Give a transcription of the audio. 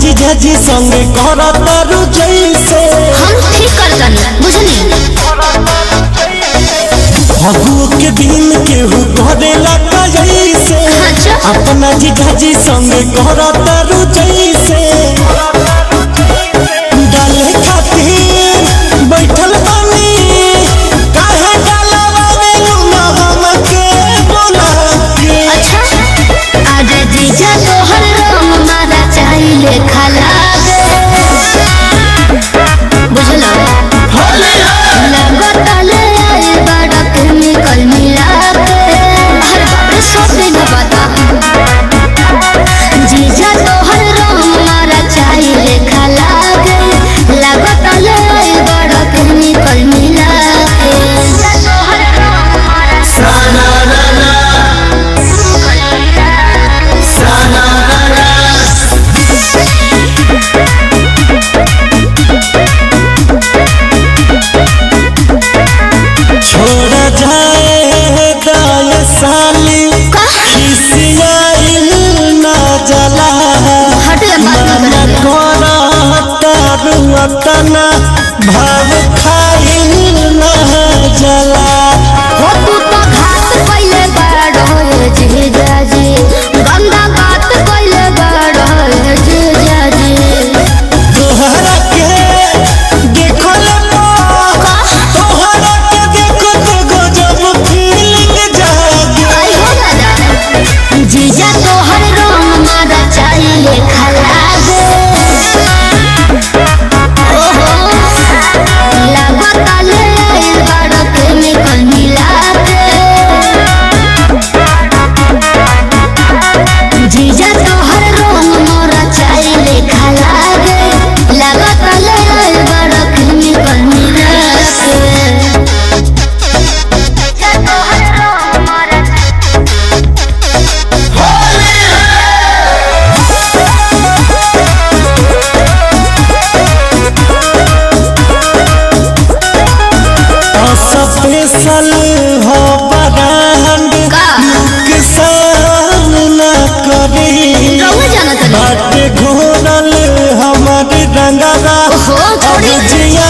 जीजा जी संगे करतारू जैसे हम ठीक करतनी बुझनी फगुओ के दिन केहू करेला जैसे अपना जीजा जी संगे करतारू जैसे डाले खातिर बैठल बानी काहे डालवावे लूना हमके बोला के अच्छा आज जीजा तोहर रंग मारा चाहिले खाला दे बुझलो लगत ले आए बड़ा केमिकल मिला के हर बार सब दिन बता जीजा तोहर रंग मारा चाहिले खाला दे लगत ले आए बड़ा केमिकल मिला के जीजा तोहर रंग मारा साना ना छोड़ा जाए दाय साली खिसियाइल ना जला मन करतना भाव खाइल ना जला हो तू तो घात कइले बाड़ो जीजा जी गंदा बात कइले बाड़ो जीजा जी तोहरा के देखल तोहरा के देखो तो गजब फीलिंग जागे आई हो दादा जीजा तोहर रंग मारा चाहिले खाला दे ओहो लागत ले आइल बाड़ो केमिकल मिला के जीजा तोहर रंग मोरा चाहिले खाला दे लागत ले आइल बाड़ो केमिकल मिला के जीजा तोहर रंग मोरा स्पेशल हो बरांड का किसान न करी रहुआ जानत नहीं बाटे घोरल हमारी रंगरा ओहो अब छोड़ी जिया